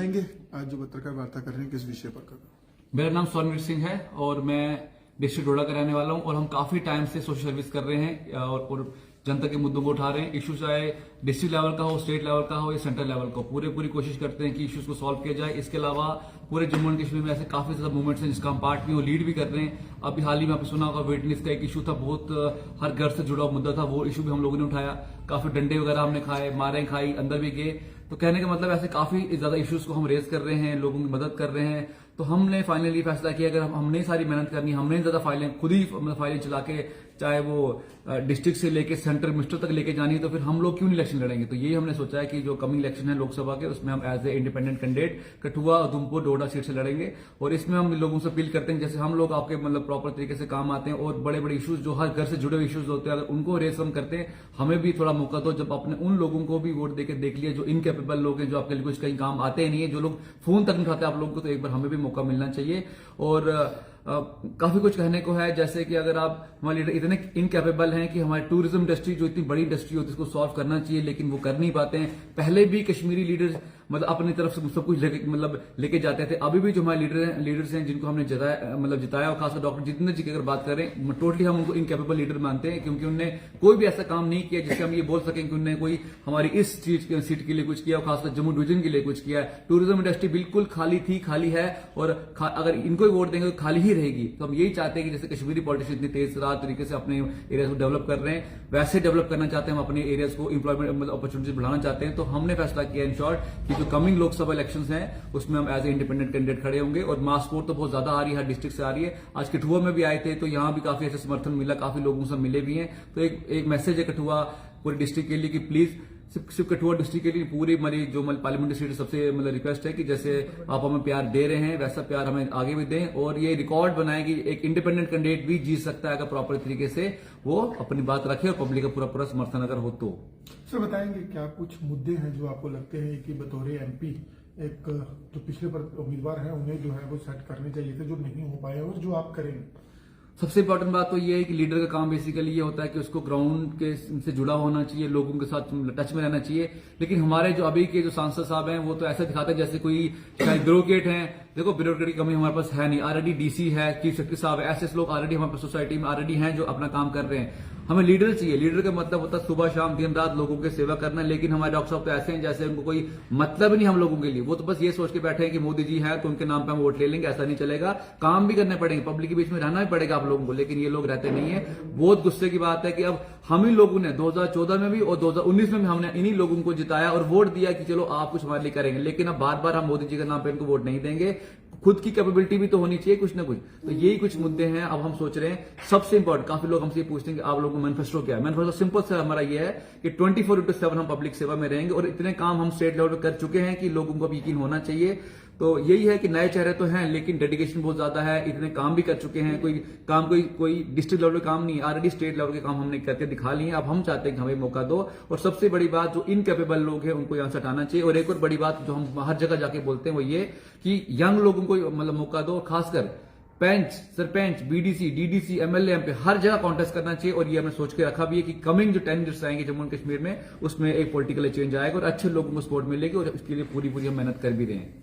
बताएंगे आज जो पत्रकार वार्ता कर रहे हैं किस विषय पर कर रहे हैं? मेरा नाम सोनवीर सिंह है और मैं डिस्ट्रिक्ट डोडा का रहने वाला हूं और हम काफी टाइम से सोशल सर्विस कर रहे हैं और जनता के मुद्दों को उठा रहे हैं। इशू चाहे डिस्ट्रिक्ट लेवल का हो, स्टेट लेवल का हो या सेंट्रल लेवल का, पूरी कोशिश करते हैं कि इश्यूज को सॉल्व किया जाए। इसके अलावा पूरे जम्मू एंड कश्मीर में ऐसे काफी ज्यादा मूवमेंट्स हैं जिसका हम पार्ट भी और लीड भी कर रहे हैं। अभी हाल ही में आपने सुना होगा वेटनेस का एक इशू था, बहुत हर घर से जुड़ा हुआ मुद्दा था, वो इशू भी हम लोगों ने उठाया। काफी डंडे वगैरह हमने खाए, मारें खाई, अंदर भी गए। तो कहने का मतलब ऐसे काफी ज्यादा इश्यूज को हम रेज कर रहे हैं, लोगों की मदद कर रहे हैं। तो हमने फाइनली फैसला किया अगर हमने सारी मेहनत करनी, हमने ज्यादा फाइलें खुद ही फाइलें चला के चाहे वो डिस्ट्रिक्ट से लेके सेंट्रल मिनिस्टर तक लेके जानी है, तो फिर हम लोग क्यों नहीं इलेक्शन लड़ेंगे। तो ये हमने सोचा है कि जो कमिंग इलेक्शन है लोकसभा के, उसमें हम as a independent candidate Kathua, Udhampur, Doda seat से लड़ेंगे। और इसमें हम लोगों से अपील करते हैं जैसे हम लोग आपके प्रॉपर तरीके से काम आते हैं और बड़े बड़े इश्यूज जो हर घर से जुड़े हुए इश्यूज होते हैं अगर उनको रेस हम करते हैं, हमें भी थोड़ा मौका दो। जब आपने उन लोगों को भी वोट देकर देख लिया जो इनकेपेबल लोग हैं, जो आपके लिए कुछ कहीं काम आते नहीं है, जो लोग फोन तक नहीं उठाते आप लोगों को, तो एक बार हमें भी मौका मिलना चाहिए। और काफी कुछ कहने को है, जैसे कि अगर आप हमारे लीडर इतने इनकेपेबल हैं कि हमारी टूरिज्म इंडस्ट्री जो इतनी बड़ी इंडस्ट्री होती है उसको सॉल्व करना चाहिए, लेकिन वो कर नहीं पाते हैं। पहले भी कश्मीरी लीडर्स अपनी तरफ से सब कुछ लेके जाते थे। अभी भी जो हमारे लीडर्स हैं जिनको हमने जिताया और खासकर डॉक्टर जितेंद्र जी की अगर बात करें, टोटली हम उनको इनकेपेबल लीडर मानते हैं, क्योंकि उन्होंने कोई भी ऐसा काम नहीं किया जिससे हम ये बोल सकें कि उन्होंने कोई हमारी इस सीट के लिए कुछ किया और खासकर जम्मू डिवीजन के लिए कुछ किया है। टूरिज्म इंडस्ट्री बिल्कुल खाली थी, खाली है, और अगर इनको ही वोट देंगे तो खाली ही रहेगी। तो हम यही चाहते हैं कि जैसे कश्मीरी पॉलिटिशियन इतनी तेज तरीके से अपने एरिया को डेवलप कर रहे हैं, वैसे डेवलप करना चाहते हैं हम अपने एरियाज को, इंप्लॉयमेंट अपॉर्चुनिटीज बढ़ाना चाहते हैं। तो हमने फैसला किया इन शॉर्ट कि जो कमिंग लोकसभा इलेक्शंस हैं उसमें हम एज ए इंडिपेंडेंट कैंडिडेट खड़े होंगे। और मास सपोर्ट तो बहुत ज्यादा आ रही है, हर डिस्ट्रिक्ट से आ रही है। आज कठुआ में भी आए थे तो यहां भी काफी ऐसे समर्थन मिला, काफी लोगों से मिले भी हैं। तो एक मैसेज है कठुआ पूरे डिस्ट्रिक्ट के लिए कि प्लीज सिर्फ कठुआ डिस्ट्रिक्ट के लिए पूरी हमारी जो पार्लियामेंट्री सीट सबसे रिक्वेस्ट है कि जैसे आप हमें प्यार दे रहे हैं वैसा प्यार हमें आगे भी दें, और ये रिकॉर्ड बनाए कि एक इंडिपेंडेंट कैंडिडेट भी जीत सकता है अगर प्रॉपर तरीके से वो अपनी बात रखे और पब्लिक का पूरा समर्थन अगर हो तो। सर बताएंगे क्या कुछ मुद्दे हैं जो आपको लगते हैं कि बतौर एमपी एक जो पिछले पर उम्मीदवार हैं उन्हें जो है वो सेट करने चाहिए थे जो नहीं हो पाए और जो आप करेंगे? सबसे इंपॉर्टेंट बात तो ये है कि लीडर का काम बेसिकली ये होता है कि उसको ग्राउंड के से जुड़ा होना चाहिए, लोगों के साथ टच में रहना चाहिए। लेकिन हमारे जो अभी के जो सांसद साहब हैं वो तो ऐसा दिखाते हैं जैसे कोई ब्यूरोक्रेट हैं। देखो ब्यूरोक्रेट की कमी हमारे पास है नहीं, ऑलरेडी डीसी है, चीफ सेक्रेटरी साहब है, ऐसे लोग ऑलरेडी हमारे पास सोसाइटी में ऑलरेडी हैं जो अपना काम कर रहे हैं। हमें लीडर चाहिए। लीडर का मतलब होता है सुबह शाम दिन रात लोगों की सेवा करना। लेकिन हमारे डॉक्टर साहब तो ऐसे हैं जैसे उनको कोई मतलब नहीं हम लोगों के लिए, वो तो बस ये सोच के बैठे हैं कि मोदी जी है तो उनके नाम पे हम वोट ले लेंगे। ऐसा नहीं चलेगा, काम भी करने पड़ेंगे, पब्लिक के बीच में रहना भी पड़ेगा आप लोगों को। लेकिन ये लोग रहते नहीं है। बहुत गुस्से की बात है कि अब हम ही लोगों ने 2014 में भी और 2019 में भी हमने इन्हीं लोगों को जिताया और वोट दिया कि चलो आप कुछ हमारे लिए करेंगे। लेकिन अब बार बार हम मोदी जी के नाम पे इनको वोट नहीं देंगे। खुद की कैपेबिलिटी भी तो होनी चाहिए कुछ ना कुछ। तो यही कुछ मुद्दे हैं। अब हम सोच रहे हैं सबसे इंपॉर्टेंट, काफी लोग हमसे पूछते हैं कि आप लोगों को मैनिफेस्टो क्या है। मैनिफेस्टो सिंपल सा हमारा ये है कि 24/7 हम पब्लिक सेवा में रहेंगे और इतने काम हम स्टेट लेवल पर कर चुके हैं कि लोगों को अब यकीन होना चाहिए। तो यही है कि नए चेहरे तो हैं लेकिन डेडिकेशन बहुत ज्यादा है, इतने काम भी कर चुके हैं। कोई डिस्ट्रिक्ट लेवल पे काम नहीं, ऑलरेडी स्टेट लेवल के काम हमने करके दिखा लिए। अब हम चाहते हैं कि हमें मौका दो। और सबसे बड़ी बात, जो इनकेपेबल लोग हैं उनको यहां से हटाना चाहिए। और एक और बड़ी बात जो हम हर जगह जाके बोलते हैं वो ये कि यंग लोगों को मौका दो, खासकर पंच, सरपंच, बीडीसी, डीडीसी, एमएलए पे हर जगह कॉन्टेस्ट करना चाहिए। और ये हमने सोच के रखा भी है कि कमिंग जो 10 ईयर्स आएंगे जम्मू एंड कश्मीर में, उसमें एक पॉलिटिकल चेंज आएगा और अच्छे लोगों को सपोर्ट मिलेगी। और इसके लिए पूरी हम मेहनत कर भी रहे हैं।